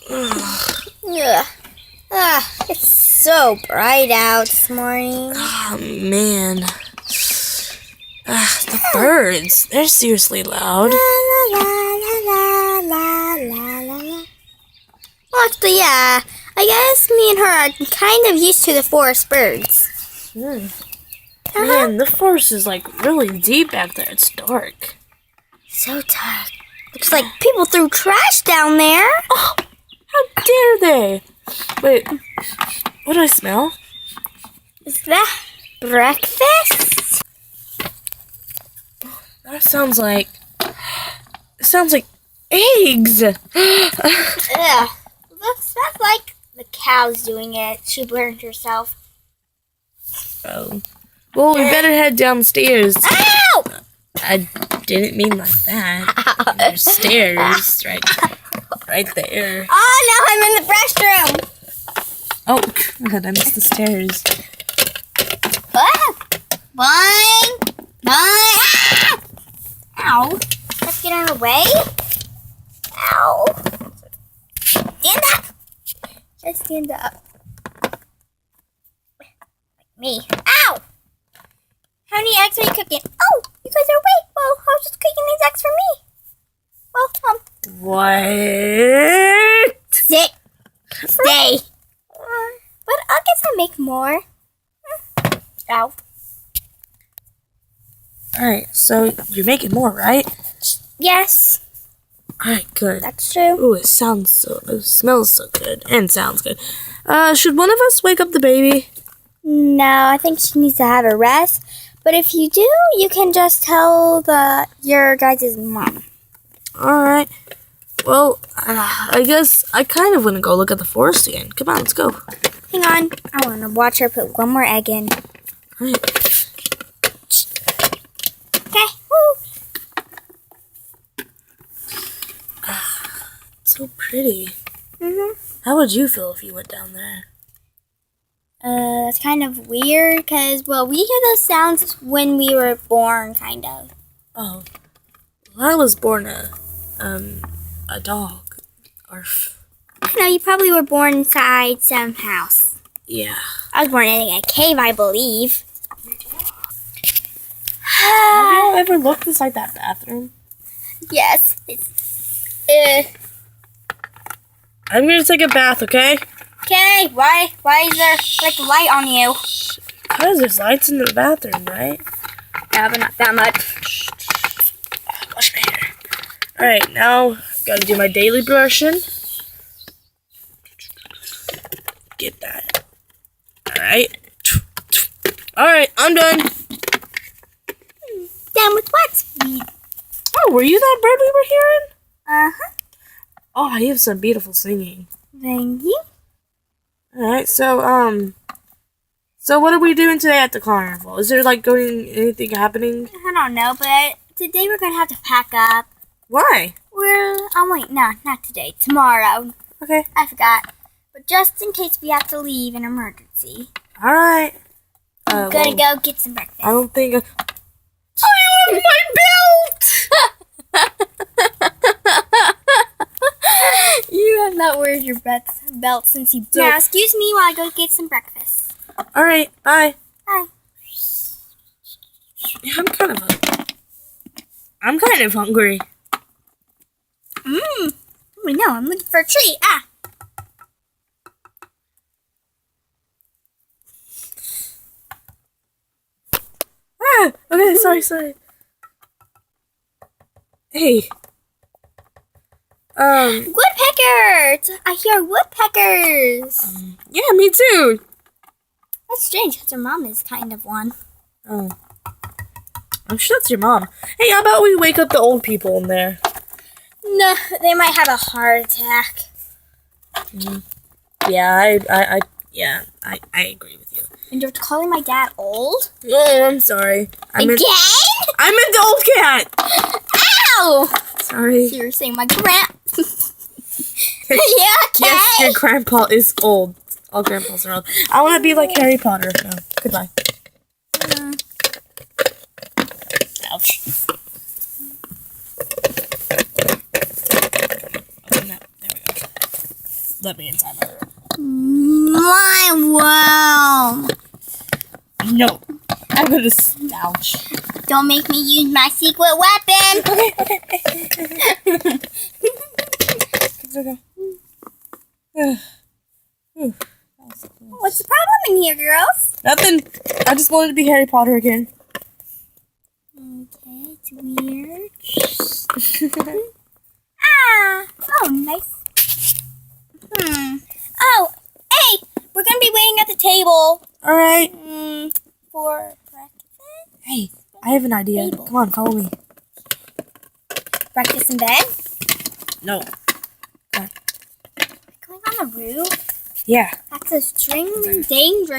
Ugh. It's so bright out this morning. Oh, man. The birds. They're seriously loud. Well, actually, yeah. I guess me and her are kind of used to the forest birds. Man, the forest is like really deep back there. It's dark. So dark. Looks like people threw trash down there. Oh, how dare they? Wait, what do I smell? Is that breakfast? That sounds like eggs. Ugh. Looks like the cow's doing it. She burned herself. Oh. Well, we better head downstairs. Ow! I didn't mean like that. There's stairs right there. Oh no, I'm in the restroom. Oh, God, I missed the stairs. Boing! Boing! Ah! Ow. Let's get out of the way. Ow. Stand up. Just stand up. Like me. Ow! How many eggs are you cooking? Oh, you guys are awake. Well, I was just cooking these eggs for me. Well, What? Sit. Stay. But I guess I'll make more. Ow. Alright, so you're making more, right? Yes, Alright, good. that's true. Ooh, it smells so good and sounds good. Should one of us wake up the baby? No, I think she needs to have a rest. But if you do, you can just tell your guys' mom. Alright. Well, I guess I kind of want to go look at the forest again. Come on, let's go. Hang on. I want to watch her put one more egg in. Alright. Okay. Woo. It's so pretty. Mhm. How would you feel if you went down there? That's kind of weird because, well, we hear those sounds when we were born, kind of. Oh. Well, I was born a dog. Or, No, you probably were born inside some house. yeah. I was born in a cave, I believe. Have you all ever looked inside that bathroom? Yes. I'm gonna take a bath, okay? Okay, why is there like light on you? Because there's lights in the bathroom, right? Yeah, but not that much. Wash my hair. Alright, now gotta do my daily brushing. Get that. Alright. Alright, I'm done. Done with what? Oh, were you that bird we were hearing? Uh-huh. Oh, you have some beautiful singing. Thank you. Alright, so what are we doing today at the carnival? Is there anything happening? I don't know, but today we're gonna have to pack up. Why? Wait, no, not today. Tomorrow. Okay. I forgot. But just in case we have to leave in emergency. Alright. I'm gonna go get some breakfast. I don't think I want my belt! You have not worn your belt since you... Now, excuse me while I go get some breakfast. Alright, bye. Bye. Yeah, I'm kind of hungry. Oh, no, I'm looking for a treat. Okay, sorry. Hey. Woodpeckers! I hear woodpeckers. Yeah, me too. That's strange because her mom is kind of one. Oh. I'm sure that's your mom. Hey, how about we wake up the old people in there? No, they might have a heart attack. Yeah, I agree with you. And you're calling my dad old? Oh, I'm sorry. I meant the old cat. Ow! Sorry. So you're saying my grand... Yeah, okay. Yes, your grandpa is old. All grandpas are old. I want to be like Harry Potter. No, goodbye. Ouch. Oh, no. There we go. let me inside my room. My wow. No. I'm gonna stouch. Don't make me use my secret weapon. Okay. What's the problem in here, girls? Nothing. I just wanted to be Harry Potter again. Okay, it's weird. Ah! Oh, nice. Oh, hey! We're gonna be waiting at the table. Alright. For breakfast? Hey, I have an idea. Table. Come on, follow me. Breakfast in bed? No. Going on the roof? Yeah. That's extremely dangerous.